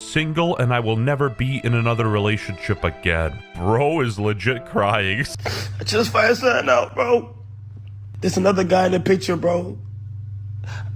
Single and I will never be in another relationship again. Bro is legit crying. I just fired something out, bro. There's another guy in the picture, bro.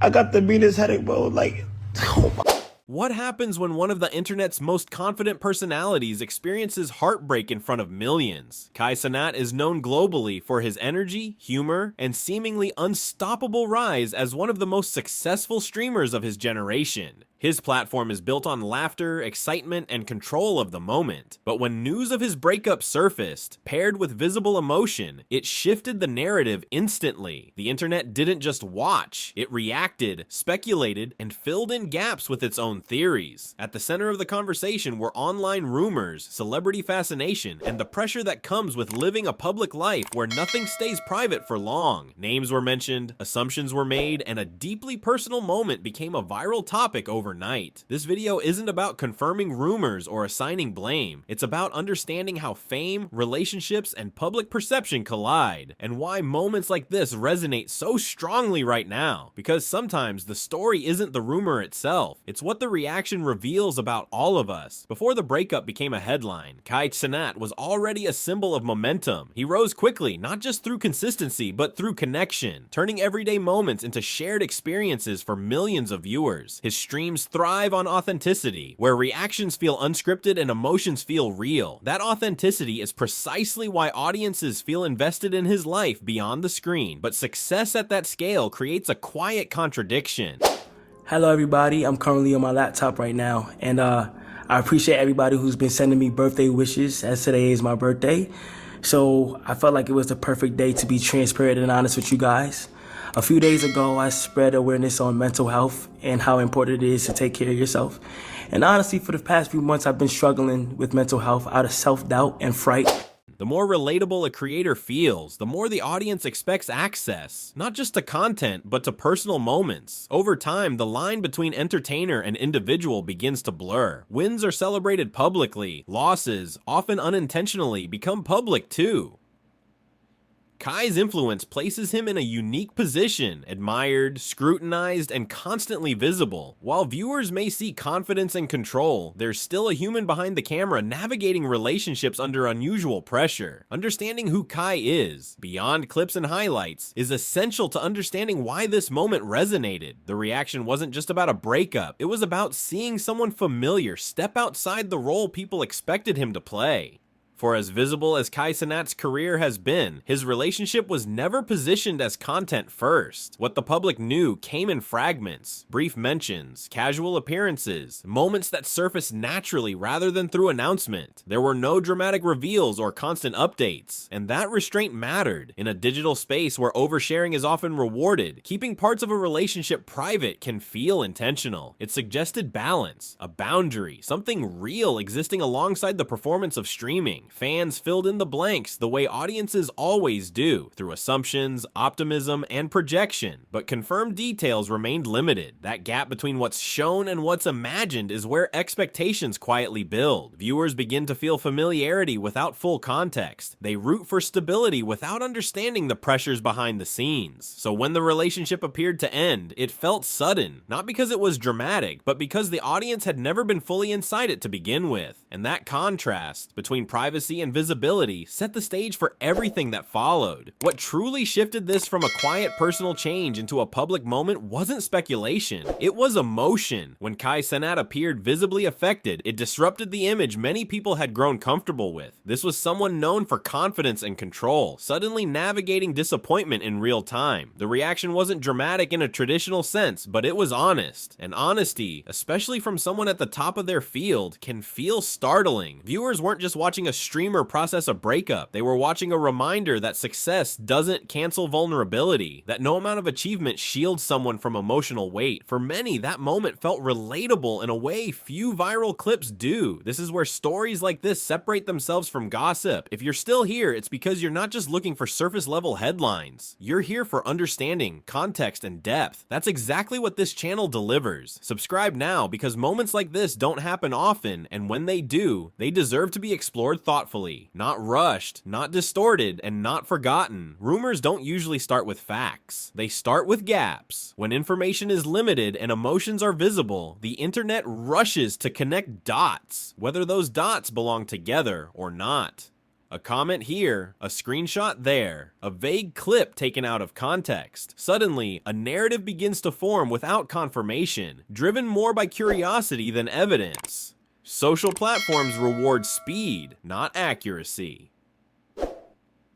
I got the meanest headache, bro. Like, oh my. What happens when one of the internet's most confident personalities experiences heartbreak in front of millions? Cenat is known globally for his energy, humor, and seemingly unstoppable rise as one of the most successful streamers of his generation. His platform is built on laughter, excitement, and control of the moment. But when news of his breakup surfaced, paired with visible emotion, it shifted the narrative instantly. The internet didn't just watch, it reacted, speculated, and filled in gaps with its own theories. At the center of the conversation were online rumors, celebrity fascination, and the pressure that comes with living a public life where nothing stays private for long. Names were mentioned, assumptions were made, and a deeply personal moment became a viral topic overnight. This video isn't about confirming rumors or assigning blame. It's about understanding how fame, relationships, and public perception collide, and why moments like this resonate so strongly right now. Because sometimes the story isn't the rumor itself, it's what the reaction reveals about all of us. Before the breakup became a headline, Cenat was already a symbol of momentum. He rose quickly, not just through consistency, but through connection, turning everyday moments into shared experiences for millions of viewers. His streams thrive on authenticity, where reactions feel unscripted and emotions feel real. That authenticity is precisely why audiences feel invested in his life beyond the screen. But success at that scale creates a quiet contradiction. Hello, everybody. I'm currently on my laptop right now, and I appreciate everybody who's been sending me birthday wishes, as today is my birthday. So I felt like it was the perfect day to be transparent and honest with you guys. A few days ago, I spread awareness on mental health and how important it is to take care of yourself. And honestly, for the past few months, I've been struggling with mental health out of self-doubt and fright. The more relatable a creator feels, the more the audience expects access, not just to content, but to personal moments. Over time, the line between entertainer and individual begins to blur. Wins are celebrated publicly, losses, often unintentionally, become public too. Kai's influence places him in a unique position, admired, scrutinized, and constantly visible. While viewers may see confidence and control, there's still a human behind the camera navigating relationships under unusual pressure. Understanding who Kai is, beyond clips and highlights, is essential to understanding why this moment resonated. The reaction wasn't just about a breakup, it was about seeing someone familiar step outside the role people expected him to play. For as visible as Cenat's career has been, his relationship was never positioned as content first. What the public knew came in fragments, brief mentions, casual appearances, moments that surfaced naturally rather than through announcement. There were no dramatic reveals or constant updates, and that restraint mattered. In a digital space where oversharing is often rewarded, keeping parts of a relationship private can feel intentional. It suggested balance, a boundary, something real existing alongside the performance of streaming. Fans filled in the blanks the way audiences always do, through assumptions, optimism, and projection. But confirmed details remained limited. That gap between what's shown and what's imagined is where expectations quietly build. Viewers begin to feel familiarity without full context. They root for stability without understanding the pressures behind the scenes. So when the relationship appeared to end, it felt sudden, not because it was dramatic, but because the audience had never been fully inside it to begin with. And that contrast between privacy and visibility set the stage for everything that followed. What truly shifted this from a quiet personal change into a public moment wasn't speculation, it was emotion. When Cenat appeared visibly affected, it disrupted the image many people had grown comfortable with. This was someone known for confidence and control, suddenly navigating disappointment in real time. The reaction wasn't dramatic in a traditional sense, but it was honest. And honesty, especially from someone at the top of their field, can feel startling. Viewers weren't just watching a streamer process a breakup. They were watching a reminder that success doesn't cancel vulnerability, that no amount of achievement shields someone from emotional weight. For many, that moment felt relatable in a way few viral clips do. This is where stories like this separate themselves from gossip. If you're still here, it's because you're not just looking for surface level headlines. You're here for understanding, context, and depth. That's exactly what this channel delivers. Subscribe now because moments like this don't happen often, and when they do, they deserve to be explored thoughtfully. thoughtfully, not rushed, not distorted, and not forgotten. Rumors don't usually start with facts. They start with gaps. When information is limited and emotions are visible, the internet rushes to connect dots, whether those dots belong together or not. A comment here, a screenshot there, a vague clip taken out of context. Suddenly, a narrative begins to form without confirmation, driven more by curiosity than evidence. Social platforms reward speed, not accuracy.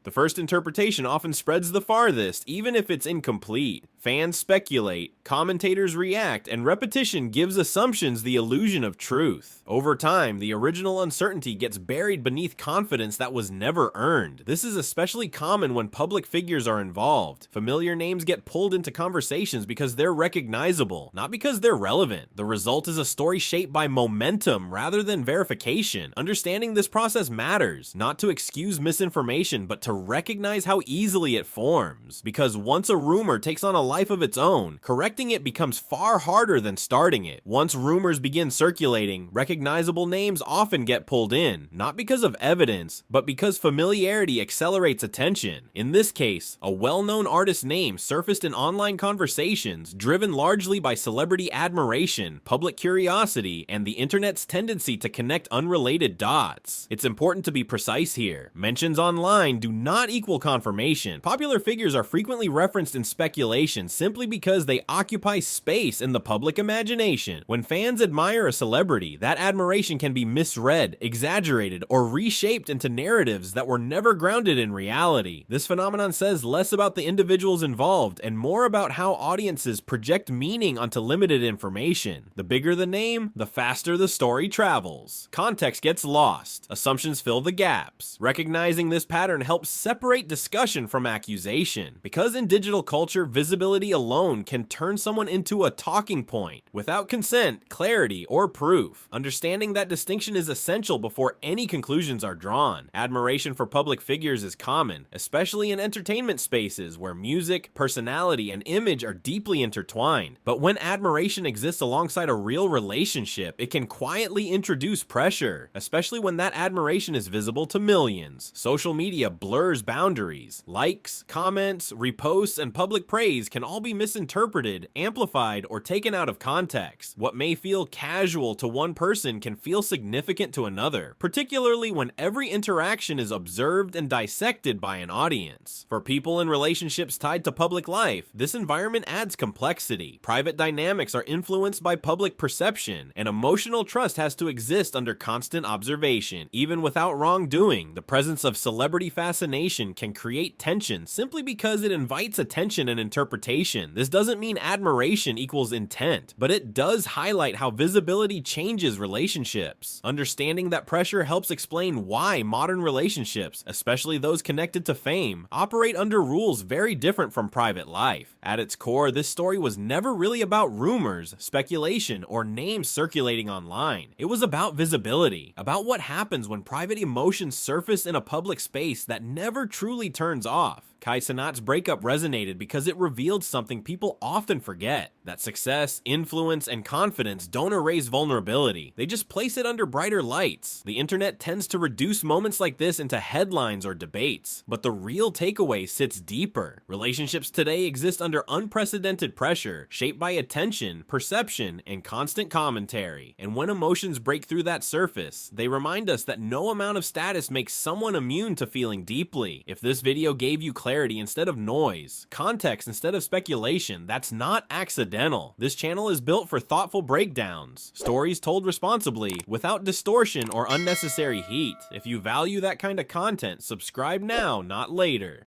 The first interpretation often spreads the farthest, even if it's incomplete. Fans speculate, commentators react, and repetition gives assumptions the illusion of truth. Over time, the original uncertainty gets buried beneath confidence that was never earned. This is especially common when public figures are involved. Familiar names get pulled into conversations because they're recognizable, not because they're relevant. The result is a story shaped by momentum rather than verification. Understanding this process matters, not to excuse misinformation, but to recognize how easily it forms. Because once a rumor takes on a life of its own, correcting it becomes far harder than starting it. Once rumors begin circulating, recognizable names often get pulled in, not because of evidence, but because familiarity accelerates attention. In this case, a well-known artist's name surfaced in online conversations, driven largely by celebrity admiration, public curiosity, and the internet's tendency to connect unrelated dots. It's important to be precise here. Mentions online do not equal confirmation. Popular figures are frequently referenced in speculation simply because they occupy space in the public imagination. When fans admire a celebrity, that admiration can be misread, exaggerated, or reshaped into narratives that were never grounded in reality. This phenomenon says less about the individuals involved and more about how audiences project meaning onto limited information. The bigger the name, the faster the story travels. Context gets lost. Assumptions fill the gaps. Recognizing this pattern helps separate discussion from accusation. Because in digital culture, visibility alone can turn someone into a talking point without consent, clarity, or proof. Understanding that distinction is essential before any conclusions are drawn. Admiration for public figures is common, especially in entertainment spaces where music, personality, and image are deeply intertwined. But when admiration exists alongside a real relationship, it can quietly introduce pressure, especially when that admiration is visible to millions. Social media blurs boundaries. Likes, comments, reposts, and public praise can all be misinterpreted, amplified, or taken out of context. What may feel casual to one person can feel significant to another, particularly when every interaction is observed and dissected by an audience. For people in relationships tied to public life, this environment adds complexity. Private dynamics are influenced by public perception, and emotional trust has to exist under constant observation. Even without wrongdoing, the presence of celebrity fascination can create tension simply because it invites attention and interpretation. This doesn't mean admiration equals intent, but it does highlight how visibility changes relationships. Understanding that pressure helps explain why modern relationships, especially those connected to fame, operate under rules very different from private life. At its core, this story was never really about rumors, speculation, or names circulating online. It was about visibility, about what happens when private emotions surface in a public space that never truly turns off. Cenat's breakup resonated because it revealed something people often forget, that success, influence, and confidence don't erase vulnerability. They just place it under brighter lights. The internet tends to reduce moments like this into headlines or debates, but the real takeaway sits deeper. Relationships today exist under unprecedented pressure, shaped by attention, perception, and constant commentary. And when emotions break through that surface, they remind us that no amount of status makes someone immune to feeling deeply. If this video gave you clarity instead of noise, context instead of speculation, that's not accidental. This channel is built for thoughtful breakdowns, stories told responsibly, without distortion or unnecessary heat. If you value that kind of content, subscribe now, not later.